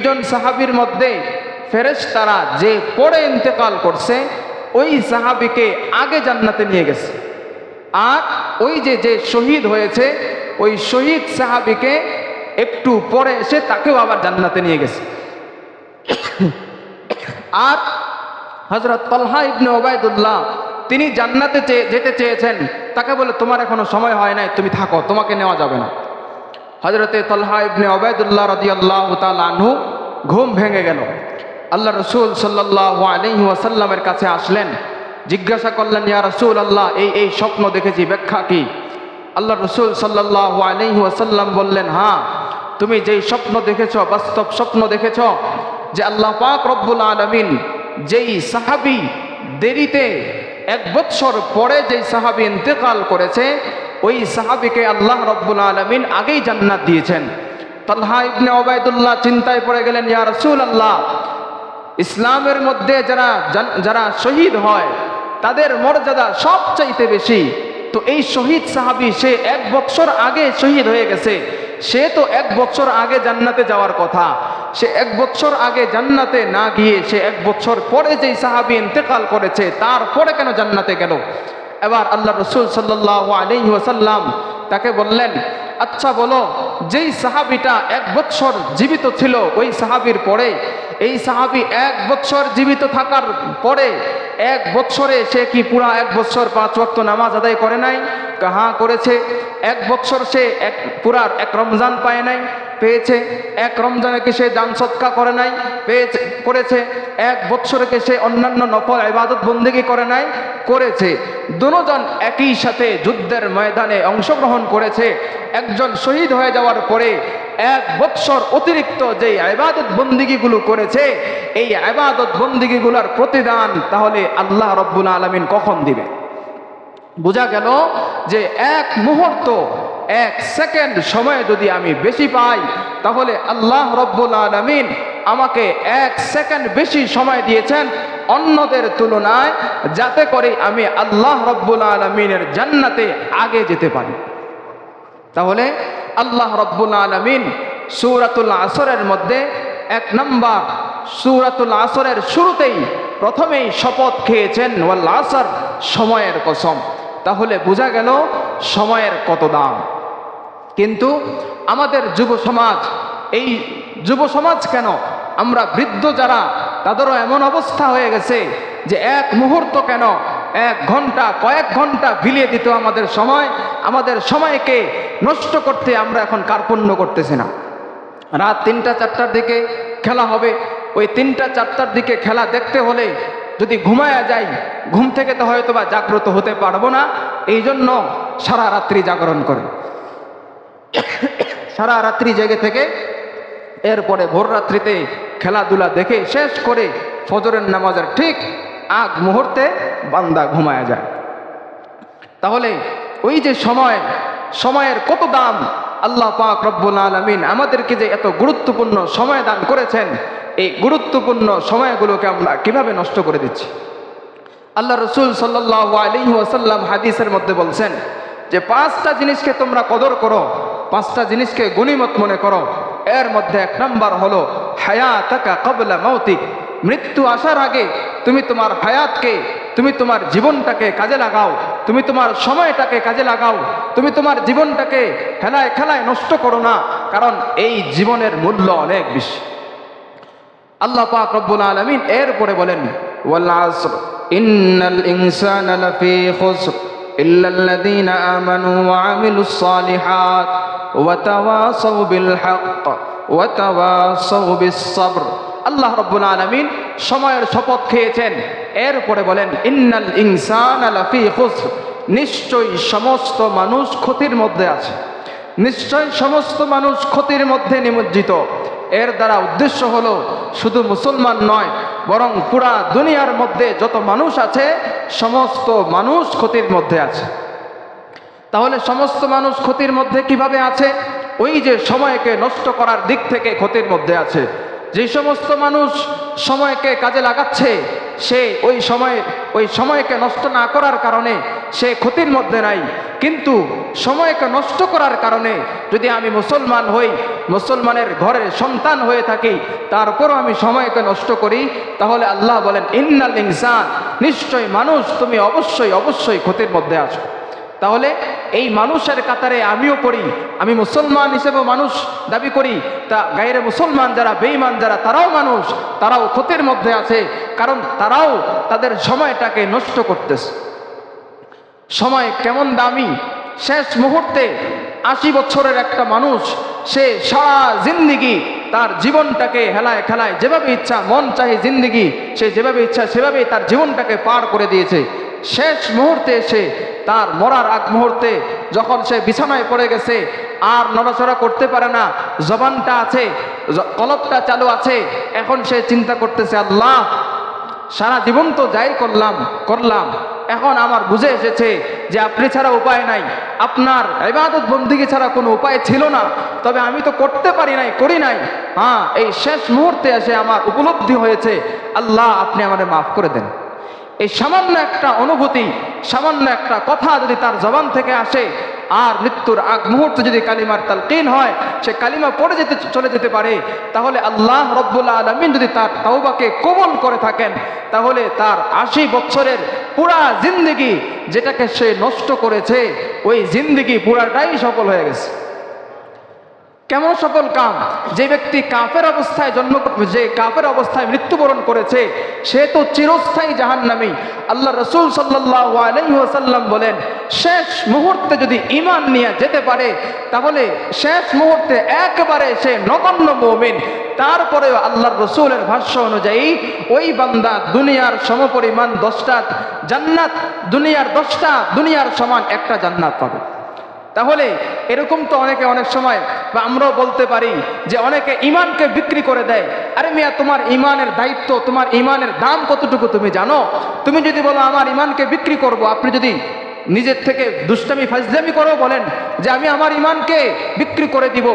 জন সাহাবীর মধ্যে ফেরেশতারা যে পরে ইন্তেকাল করছে ওই সাহাবীকে আগে জান্নাতে নিয়ে গেছে, আর ওই যে শহীদ হয়েছে ওই শহীদ সাহাবীকে একটু পরে এসে তাকেও আবার জান্নাতে নিয়ে গেছে। আর হযরত তালহা ইবনে উবাইদুল্লাহ তিনি জান্নাতে যেতে চেয়েছেন, তাকে বলে তোমার এখনো সময় হয় নাই, তুমি থাকো, তোমাকে নেওয়া যাবে না। হযরতে তালহা ইবনে উবাইদুল্লাহ রাদিয়াল্লাহু তাআলা আনহু ঘুম ভেঙে গেল। আল্লাহ রসুল সাল্লাল্লাহু আলাইহি ওয়াসাল্লামের কাছে আসলেন, জিজ্ঞাসা করলেন, ইয়া রাসূলুল্লাহ, এই স্বপ্ন দেখেছি, ব্যাখ্যা কি? আল্লাহ রসুল সাল্লাল্লাহু আলাইহি ওয়াসাল্লাম বললেন, হ্যাঁ, তুমি যেই স্বপ্ন দেখেছ বাস্তব স্বপ্ন দেখেছ, যে আল্লাহ পাক রব্বুল আলামিন যেই সাহাবী দেরিতে 1 বৎসর পরে যেই সাহাবী ইন্তেকাল করেছে, ওই সাহাবীকে আল্লাহ রব্বুল আলামিন আগেই জান্নাত দিয়েছেন। তালহা ইবনে উবাইদুল্লাহ চিন্তায় পড়ে গেলেন, ইয়া রাসূলুল্লাহ, ইসলামের মধ্যে যারা শহীদ হয় তাদের মর্যাদা সবচাইতে বেশি, তো এই শহীদ সাহাবী সে 1 বৎসর আগে শহীদ হয়ে গেছে, সে তো 1 বৎসর আগে জান্নাতে যাওয়ার কথা, সে 1 বৎসর আগে জান্নাতে না গিয়ে সে 1 বৎসর পরে যেই সাহাবী ইন্তেকাল করেছে তারপরে কেন জান্নাতে গেল? এবার আল্লাহ রসুল সাল্লাল্লাহু আলাইহি ওয়াসাল্লাম তাকে বললেন, আচ্ছা বলো, যেই সাহাবীটা 1 বৎসর জীবিত ছিল ওই সাহাবীর পরে এই সাহাবী 1 বৎসর জীবিত থাকার পরে 1 বৎসরে সে কি পুরা 1 বৎসর 5 ওয়াক্ত নামাজ আদায় করে নাই? হ্যাঁ করেছে। 1 বৎসর সে পুরা 1 রমজান পায় নাই? পেয়েছে। 1 রমজানে কি সে দান সদকা করে নাই? করেছে। 1 বৎসরে কি সে অন্যান্য নফল ইবাদত বন্দেগী করে নাই? করেছে। দুজন একই সাথে যুদ্ধের ময়দানে অংশগ্রহণ করেছে, একজন শহীদ হয়ে যাওয়ার পরে 1 বৎসর অতিরিক্ত যে ইবাদত বন্দেগীগুলো করেছে, এই ইবাদত বন্দেগীগুলোর প্রতিদান তাহলে আল্লাহ রব্বুল আলামিন কখন দিবে? বোঝা গেল যে 1 মুহূর্ত 1 সেকেন্ড সময় যদি আমি বেশি পাই, তাহলে আল্লাহ রব্বুল আলামিন আমাকে 1 সেকেন্ড বেশি সময় দিয়েছেন অন্যদের তুলনায়, যাতে করে আমি আল্লাহ রব্বুল আলামিনের জান্নাতে আগে যেতে পারি। তাহলে আল্লাহ রব্বুল আলামিন সূরাতুল আসরের মধ্যে 1 নম্বর সূরাতুল আসরের শুরুতেই প্রথমেই শপথ খেয়েছেন ওয়াল আসর, সময়ের কসম। তাহলে বোঝা গেল সময়ের কত দাম। কিন্তু আমাদের যুব সমাজ, এই যুব সমাজ কেন, আমরা বৃদ্ধ যারা, তাদেরও এমন অবস্থা হয়ে গেছে যে 1 মুহূর্ত কেন 1 ঘন্টা, কয়েক ঘন্টা বিলিয়ে দিত আমাদের সময়, আমাদের সময়কে নষ্ট করতে আমরা এখন কার্পণ্য করতেছি না। রাত 3টা-4টার দিকে খেলা হবে, ওই 3টা-4টার দিকে খেলা দেখতে হলে যদি ঘুমায়া যাই, ঘুম থেকে তো হয়তো বা জাগ্রত হতে পারবো না, এই জন্য সারা রাত্রি জাগরণ করে, সারা রাত্রি জেগে থেকে এরপরে ভোর রাত্রিতে খেলাধুলা দেখে শেষ করে ফজরের নামাজের ঠিক আগ মুহূর্তে বান্দা ঘুমায়া যায়। তাহলে ওই যে সময়ের কত দাম, আল্লাহ পাক রব্বুল আলামিন আমাদেরকে যে এত গুরুত্বপূর্ণ সময় দান করেছেন, এই গুরুত্বপূর্ণ সময়গুলোকে আমরা কিভাবে নষ্ট করে দিচ্ছি। আল্লাহ রসুল সাল্লাল্লাহু আলাইহি ওয়াসাল্লাম হাদিসের মধ্যে বলছেন যে 5টা জিনিসকে তোমরা কদর করো, 5টা জিনিসকে গনিমত মনে করো। এর মধ্যে 1 নম্বর হলো হায়াতাকা ক্বাবলা মাউতিক, মৃত্যু আসার আগে তুমি তোমার হায়াতকে, তুমি তোমার জীবনটাকে কাজে লাগাও, তুমি তোমার সময়টাকে কাজে লাগাও, তুমি তোমার জীবনটাকে খেলায় খেলায় নষ্ট করো না, কারণ এই জীবনের মূল্য অনেক বেশি। আল্লাহ পাক রব্বুল আলামিন এরপরে বলেন, ওয়াল আসর ইন্নাল ইনসানা লাফি খুসর ইল্লাল্লাযীনা আমানু ওয়া আমিলুস সালিহাত ওয়া তাওয়াসাউ বিল হক ওয়া তাওয়াসাউ বিস সবর। আল্লাহ রব্বুল আলামিন সময়ের শপথ খেয়েছেন, এরপরে বলেন ইন্নাল ইনসানা লাফি খুসর, নিশ্চয়ই সমস্ত মানুষ ক্ষতির মধ্যে আছে, নিশ্চয় সমস্ত মানুষ ক্ষতির মধ্যে নিমজ্জিত। এর দ্বারা উদ্দেশ্য হলো শুধু মুসলমান নয়, বরং পুরা দুনিয়ার মধ্যে যত মানুষ আছে সমস্ত মানুষ ক্ষতির মধ্যে আছে। তাহলে সমস্ত মানুষ ক্ষতির মধ্যে কিভাবে আছে? ওই যে সময়কে নষ্ট করার দিক থেকে ক্ষতির মধ্যে আছে। যে সমস্ত মানুষ সময়কে কাজে লাগাচ্ছে, সে ওই সময়কে নষ্ট না করার কারণে সে ক্ষতির মধ্যে নাই। কিন্তু সময়কে নষ্ট করার কারণে যদি আমি মুসলমান হই, মুসলমানের ঘরের সন্তান হয়ে থাকি, তারপরও আমি সময়কে নষ্ট করি, তাহলে আল্লাহ বলেন ইন্নাল ইনসান, নিশ্চয় মানুষ তুমি অবশ্যই অবশ্যই ক্ষতির মধ্যে আছো। তাহলে এই মানুষের কাতারে আমিও পড়ি, আমি মুসলমান হিসেবে মানুষ দাবি করি, তা গায়রে মুসলমান যারা, বেঈমান যারা, তারাও মানুষ, তারাও ক্ষতির মধ্যে আছে, কারণ তারাও তাদের সময়টাকে নষ্ট করতেছে। সময় কেমন দামি! শেষ মুহূর্তে 80 বছরের একটা মানুষ, সে সারা জিন্দেগি তার জীবনটাকে হেলায় খেলায় যেভাবে ইচ্ছা মন চাহে জিন্দিগি সে যেভাবে ইচ্ছা সেভাবেই তার জীবনটাকে পার করে দিয়েছে। শেষ মুহূর্তে এসে তার মরার আগ মুহূর্তে যখন সে বিছানায় পড়ে গেছে, আর নড়াচড়া করতে পারে না, জবানটা আছে, কলবটা চালু আছে, এখন সে চিন্তা করতেছে, আল্লাহ সারা জীবন তো যাই করলাম, এখন আমার বুঝে এসেছে যে আপনি ছাড়া উপায় নাই, আপনার ইবাদত বন্দেগী ছাড়া কোনো উপায় ছিল না, তবে আমি তো করতে করি নাই। হ্যাঁ, এই শেষ মুহূর্তে এসে আমার উপলব্ধি হয়েছে, আল্লাহ আপনি আমাদের মাফ করে দেন। এই সামান্য একটা অনুভূতি, সামান্য একটা কথা যদি তার জবান থেকে আসে, আর মৃত্যুর আগ মুহূর্তে যদি কালিমার তালকিন হয়, সে কালিমা পড়ে চলে যেতে পারে, তাহলে আল্লাহ রব্বুল আলামিন যদি তার তাওবাকে কবুল করে থাকেন, তাহলে তার 80 বছরের পুরা জিন্দেগি যেটাকে সে নষ্ট করেছে, ওই জিন্দেগি পুরাটাই সফল হয়ে গেছে। কেমন সফল কাম? যে ব্যক্তি কাফের অবস্থায় মৃত্যুবরণ করেছে, সে তো চিরস্থায়ী জাহান্নামী। আল্লাহ রাসূল সাল্লাল্লাহু আলাইহি ওয়াসাল্লাম বলেন, শেষ মুহূর্তে যদি ঈমান নিয়ে যেতে পারে, তাহলে শেষ মুহূর্তে একেবারে সে নগণ্য মুমিন। তারপরেও আল্লাহর রাসূলের ভাষ্য অনুযায়ী ওই বান্দা দুনিয়ার সমপরিমাণ 10টা জান্নাত, দুনিয়ার সমান একটা জান্নাত পাবে। তাহলে এরকম তো অনেক সময় বা আমরাও বলতে পারি যে অনেকে ঈমানকে বিক্রি করে দেয়। আরে মিয়া, তোমার ঈমানের দায়িত্ব, তোমার ঈমানের দাম কতটুকু তুমি জানো? তুমি যদি বলো আমার ঈমানকে বিক্রি করব, আপনি যদি নিজের থেকে দুষ্টামি ফাজলামি করেও বলেন যে আমি আমার ঈমানকে বিক্রি করে দিব,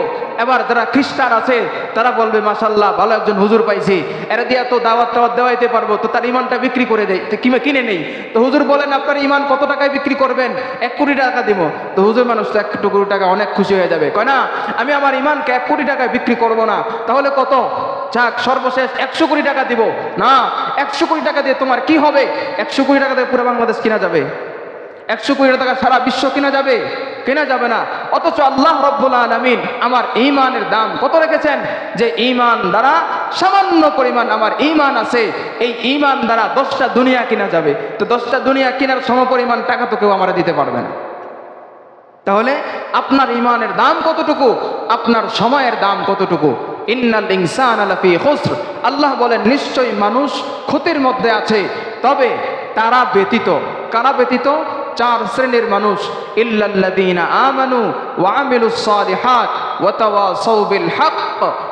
এবার যারা খ্রিস্টান আছে তারা বলবে মাশাআল্লাহ ভালো একজন হুজুর পাইছি, এরা দিয়া তো দাওয়াত দেওয়াইতে পারবো, তো তার ঈমানটা বিক্রি করে দেয়, তো কিনে নেই। তো হুজুর বলেন আপনার ঈমান কত টাকায় বিক্রি করবেন? 1 কোটি টাকা দিব। তো হুজুর মানুষ তো 1 কোটি টাকা অনেক খুশি হয়ে যাবে, কয় না আমি আমার ঈমানকে 1 কোটি টাকায় বিক্রি করব না। তাহলে কত? যাক সর্বশেষ 100 কোটি টাকা দিব। না, 100 কোটি টাকা দিয়ে তোমার কি হবে? 100 কোটি টাকা দিয়ে পুরো বাংলাদেশ কিনা যাবে? 100 কোটি টাকা সারা বিশ্ব কিনা যাবে? কেনা যাবে না। অথচ আল্লাহ রব্বুল আলামিন আমার ঈমানের দাম কত রেখেছেন? যে ঈমান দ্বারা সামান্য পরিমাণ আমার ঈমান আছে, এই ঈমান দ্বারা 10টা দুনিয়া কিনা যাবে। তো 10টা দুনিয়া কেনার সমপরিমাণ টাকা তো কেউ আমার দিতে পারবে না। তাহলে আপনার ঈমানের দাম কতটুকু, আপনার সময়ের দাম কতটুকু? ইন্নাল ইনসানা লাফি খুসর, আল্লাহ বলেন নিশ্চয়ই মানুষ ক্ষতির মধ্যে আছে, তবে তারা ব্যতীত। কারা ব্যতীত? 4 শ্রেণীর মানুষ, ইল্লাল্লাযীনা আমানু ওয়া আমিলুস সালিহাত ওয়া তাওয়াসাউ বিল হক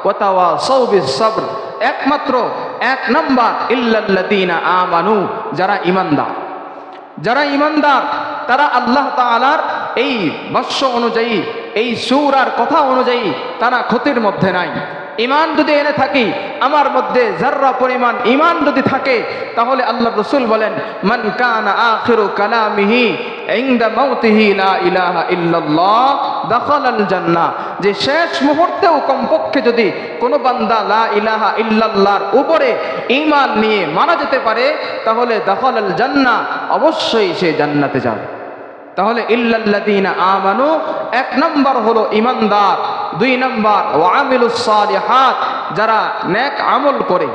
ওয়া তাওয়াসাউ বিস সবর। একমাত্র 1 নাম্বার ইল্লাল্লাযীনা আমানু, যারা ঈমানদার, তারা আল্লাহ তাআলার এই ভাষ্য অনুযায়ী, এই সূরার কথা অনুযায়ী তারা ক্ষতির মধ্যে নাই। ঈমান যদি এনে থাকি, আমার মধ্যে যাররা পরিমাণ ঈমান যদি থাকে, তাহলে আল্লাহ রাসূল বলেন মান কানা আখিরু কালামিহি ইনদা মাউতিহি লা ইলাহা ইল্লাল্লাহ দাখালাল জান্নাহ। যে শেষ মুহূর্তেও কমপক্ষে যদি কোনো বান্দা লা ইলাহা ইল্লাল্লাহর উপরে ঈমান নিয়ে মারা যেতে পারে, তাহলে দাখালাল জান্নাহ, অবশ্যই সে জান্নাতে যাবে। তাহলে ইল্লাল্লাযীনা আমানু 1 নাম্বার হলো ঈমানদার, 2 নাম্বার ওয়া আমিলুস সালিহাত, যারা নেক আমল করে।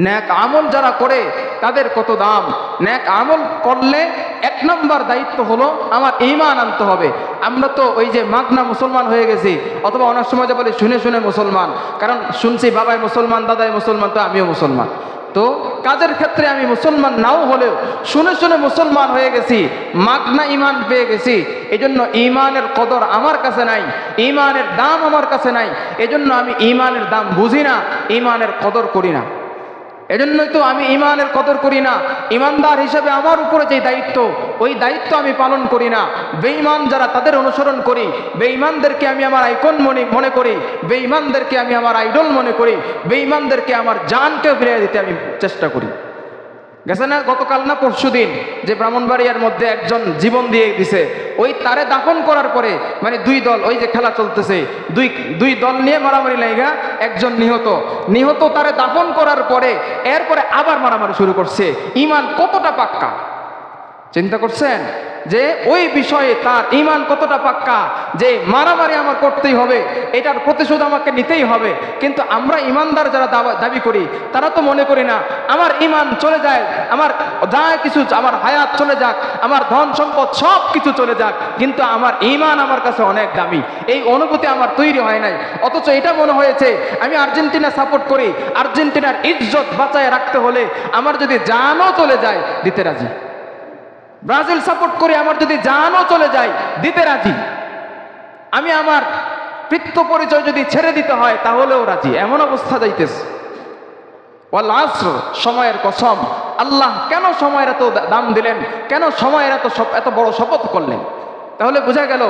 নেক আমল যারা করে তাদের কত দাম। নেক আমল করলে 1 নাম্বার দায়িত্ব হলো আমার ঈমান আনতে হবে। আমরা তো ওই যে মাগনা মুসলমান হয়ে গেছি, অথবা অনেক সময় যে বলি শুনে মুসলমান, কারণ শুনছি বাবাই মুসলমান, দাদাই মুসলমান, তো আমিও মুসলমান। তো কাজের ক্ষেত্রে আমি মুসলমান নাও হলেও শুনে মুসলমান হয়ে গেছি, মাগনা ঈমান পেয়ে গেছি। এজন্য ঈমানের কদর আমার কাছে নাই, ঈমানের দাম আমার কাছে নাই। এজন্য আমি ঈমানের দাম বুঝি না, ঈমানের কদর করি না। এজন্যই তো আমি ঈমানের কদর করি না। ঈমানদার হিসেবে আমার উপরে যে দায়িত্ব, ওই দায়িত্ব আমি পালন করি না। বেঈমান যারা, তাদের অনুসরণ করি। বেঈমানদেরকে আমি আমার আইকন মনে করি, বেঈমানদেরকে আমি আমার আইডল মনে করি, বেঈমানদেরকে আমার জানকে ফিরিয়ে দিতে আমি চেষ্টা করি। গেছে না গতকাল না পরশুদিন যে ব্রাহ্মণবাড়িয়ার মধ্যে একজন জীবন দিয়ে দিছে, ওই তারে দাফন করার পরে, মানে 2 দল, ওই যে খেলা চলতেছে, দুই দল নিয়ে মারামারি লাগা, একজন নিহত, তারে দাফন করার পরে এরপরে আবার মারামারি শুরু করছে। ঈমান কতটা পাক্কা চিন্তা করছেন? যে ওই বিষয়ে তার ঈমান কতটা পাক্কা, যে মারামারি আমার করতেই হবে, এটার প্রতিশোধ আমাকে নিতেই হবে। কিন্তু আমরা ঈমানদার যারা দাবি করি তারা তো মনে করি না আমার ঈমান চলে যায়, আমার যা কিছু, আমার হায়াত চলে যাক, আমার ধন সম্পদ সব কিছু চলে যাক, কিন্তু আমার ঈমান আমার কাছে অনেক দামি। এই অনুভূতি আমার তৈরি হয় নাই। অথচ এটা মনে হয়েছে আমি আর্জেন্টিনা সাপোর্ট করি, আর্জেন্টিনার ইজ্জত বাঁচায় রাখতে হলে আমার যদি জানও চলে যায় দিতে রাজি। ব্রাজিল সাপোর্ট করি, আমার যদি জানও চলে যায় দিতে রাজি। আমি আমার পিতৃ পরিচয় যদি ছেড়ে দিতে হয় তাহলেও রাজি। এমন অবস্থা যাইতেছে। ওয়াল আসর, সময়ের কসম। আল্লাহ কেন সময়ের এত দাম দিলেন? কেন সময়ের এত বড় শপথ করলেন? তাহলে বোঝা গেল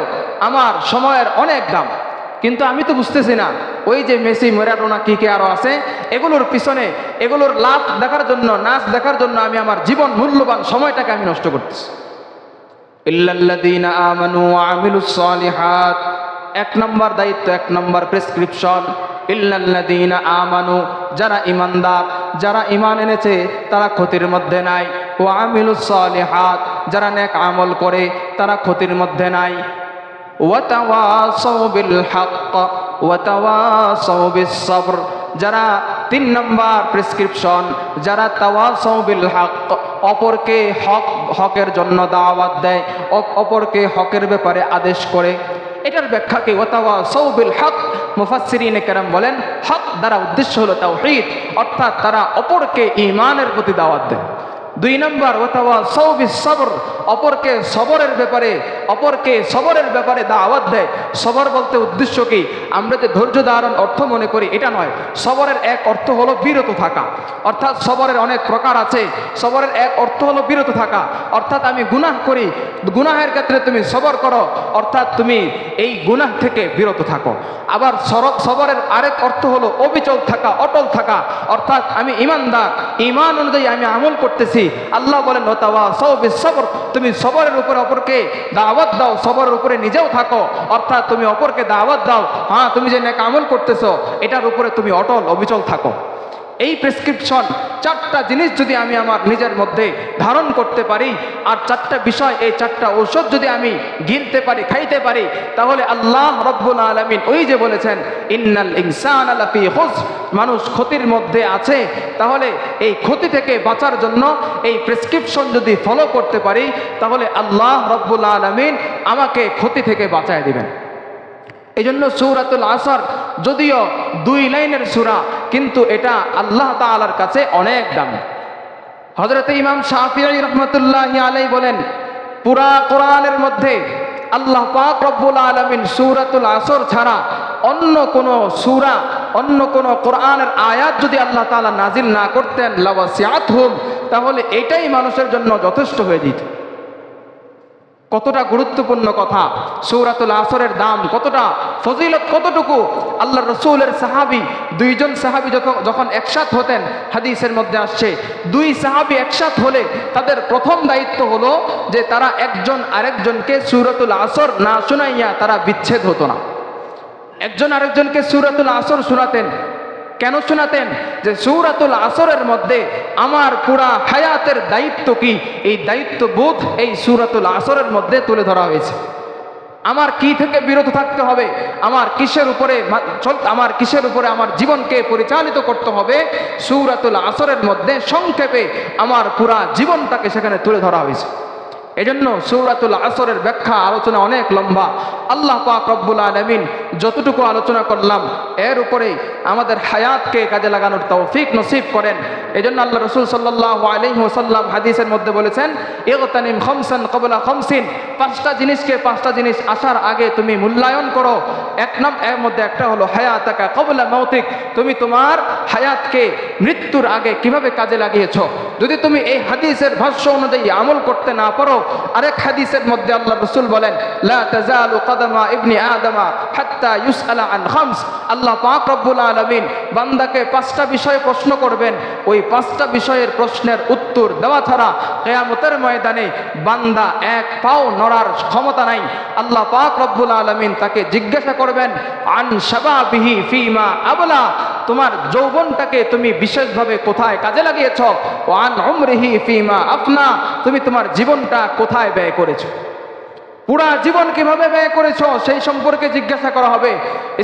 আমার সময়ের অনেক দাম। কিন্তু আমি তো বুঝতেছি না ওই যে মেসি, ম্যারাডোনা, কি কে আরো আছে, এগুলোর পিছনে, এগুলোর লাভ দেখার জন্য, নাচ দেখার জন্য আমি আমার জীবন মূল্যবান সময়টাকে আমি নষ্ট করতেছি। ইল্লাল্লাযীনা আমানু ওয়া আমিলুস সালিহাত, এক নম্বর দায়িত্ব, এক নম্বর প্রেসক্রিপশন, ইল্লাল্লাযীনা আমানু, যারা ঈমানদার, যারা ঈমান এনেছে তারা ক্ষতির মধ্যে নাই। ওয়া আমিলুস সালিহাত, যারা নেক আমল করে তারা ক্ষতির মধ্যে নাই। ওয়া তাওয়াসাউ বিল হক ওয়া তাওয়াসাউ বিস সবর, যারা তিন নম্বর প্রেসক্রিপশন, যারা তাওয়াসাউ বিল হক, অপরকে হকের জন্য দাওয়াত দেয়, অপরকে হকের ব্যাপারে আদেশ করে। এটার ব্যাখ্যা কি? ওয়া তাওয়াসাউ বিল হক, মুফাসসিরিনে কেরাম বলেন হক দ্বারা উদ্দেশ্য হলো তাওহীদ, অর্থাৎ তারা অপরকে ঈমানের প্রতি দাওয়াত দেয়। দুই নম্বর ওয়া তাওয়াসাউ বিস সবর, অপরকে সবরের ব্যাপারে দাওয়াত দেয়। সবর বলতে উদ্দেশ্য কি? আমরা যে ধৈর্য ধারণ অর্থ মনে করি এটা নয়। সবরের এক অর্থ হলো বিরত থাকা, অর্থাৎ সবরের অনেক প্রকার আছে। সবরের এক অর্থ হলো বিরত থাকা, অর্থাৎ আমি গুনাহ করি, গুনাহের ক্ষেত্রে তুমি সবর করো, অর্থাৎ তুমি এই গুনাহ থেকে বিরত থাকো। আবার সবরের আরেক অর্থ হলো অবিচল থাকা, অটল থাকা, অর্থাৎ আমি ঈমানদার, ঈমান অনুযায়ী আমি আমল করতেছি। আল্লাহ বলেন ওয়া তাওয়াসাউ বিস সবর, তুমি সবরের উপরে অপরকে দাওয়াত দাও, সবরের উপরে নিজেও থাকো, অর্থাৎ তুমি অপরকে দাওয়াত দাও। হ্যাঁ, তুমি যে নেক আমল করতেছো এটার উপরে তুমি অটল অবিচল থাকো। এই প্রেসক্রিপশন, চারটা জিনিস যদি আমি আমার নিজের মধ্যে ধারণ করতে পারি, আর চারটা বিষয়, এই চারটা ঔষধ যদি আমি গিলতে পারি, খাইতে পারি, তাহলে আল্লাহ রব্বুল আলামিন ওই যে বলেছেন ইন্নাল ইনসানা লাফি খুসর, মানুষ ক্ষতির মধ্যে আছে। তাহলে এই ক্ষতি থেকে বাঁচার জন্য এই প্রেসক্রিপশন যদি ফলো করতে পারি তাহলে আল্লাহ রব্বুল আলামিন আমাকে ক্ষতি থেকে বাঁচায় দিবেন। এই জন্য সূরাতুল আসর যদিও 2 লাইনের সূরা, কিন্তু এটা আল্লাহ তাআলার কাছে অনেক দামি। হযরত ইমাম শাফিঈ রাহমাতুল্লাহি আলাইহি বলেন পুরা কোরআনের মধ্যে আল্লাহ পাক রব্বুল আলামিন সূরাতুল আসর ছাড়া অন্য কোন সূরা, অন্য কোন কোরআনের আয়াত যদি আল্লাহ তাআলা নাজিল না করতেন লাওয়াসিআতহুম, তাহলে এটাই মানুষের জন্য যথেষ্ট হয়ে যেত। কতটা গুরুত্বপূর্ণ কথা! সূরাতুল আসরের দাম কতটা, ফজিলত কতটুকু! আল্লাহর রাসূলের সাহাবী, দুইজন সাহাবী যখন একসাথ হতেন, হাদিসের মধ্যে আসছে 2 সাহাবী একসাথ হলে তাদের প্রথম দায়িত্ব হলো যে তারা একজন আরেকজনকে সূরাতুল আসর না শোনাইয়া তারা বিচ্ছেদ হতো না। একজন আরেকজনকে সূরাতুল আসর শোনাতেন। কেন শোনাতেন? যে সূরাতুল আসরের মধ্যে আমার পুরা হায়াতের দায়িত্ব কি, এই দায়িত্ববোধ এই সূরাতুল আসরের মধ্যে তুলে ধরা হয়েছে। আমার কি থেকে বিরত থাকতে হবে, আমার কিসের উপরে আমার জীবনকে পরিচালিত করতে হবে, সূরাতুল আসরের মধ্যে সংক্ষেপে আমার পুরা জীবনটাকে সেখানে তুলে ধরা হয়েছে। এজন্য সূরাতুল আসরের ব্যাখ্যা, আলোচনা অনেক লম্বা। আল্লাহ পাক রব্বুল আলামিন যতটুকু আলোচনা করলাম এর উপরে আমাদের হায়াতকে কাজে লাগানোর তৌফিক নসিব করেন। এজন্য আল্লাহ রাসূল সাল্লাল্লাহু আলাইহি ওয়াসাল্লাম হাদিসের মধ্যে বলেছেন ইগতানিম খামসান ক্বাবলা খামসিন, 5টা জিনিসকে 5টা জিনিস আসার আগে তুমি মূল্যায়ন করো। এর মধ্যে একটা হলো হায়াতাকা ক্বাবলা মাউতিক, তুমি তোমার হায়াতকে মৃত্যুর আগে কিভাবে কাজে লাগিয়েছো। যদি তুমি এই হাদিসের ভাষ্য অনুযায়ী আমল করতে না পারো, আরেক হাদিসের মধ্যে আল্লাহ রাসূল বলেন লা তাজালু কদমা ইবনি আদমা হাত্তা ইউসআলা আন খামস, আল্লাহ পাক রব্বুল আলামিন বান্দাকে 5টা বিষয়ে প্রশ্ন করবেন। ওই 5টা বিষয়ের প্রশ্নের উত্তর দেওয়া ছাড়া কিয়ামতের ময়দানে বান্দা এক পাও নড়ার ক্ষমতা নাই। আল্লাহ পাক রব্বুল আলামিন তাকে জিজ্ঞাসা করবেন আন শাবাবিহি ফিমা আবলা, তোমার যৌবনটাকে তুমি বিশেষভাবে কোথায় কাজে লাগিয়েছ, ওয়ান উমরিহি ফিমা আফনা, তুমি তোমার জীবনটা কোথায় ব্যয় করেছো, পুরা জীবন কিভাবে ব্যয় করেছো সেই সম্পর্কে জিজ্ঞাসা করা হবে।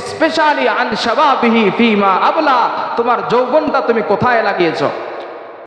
স্পেশালি আন শাবাবিহি ফিমা আবলা, তোমার যৌবনটা তুমি কোথায় লাগিয়েছো।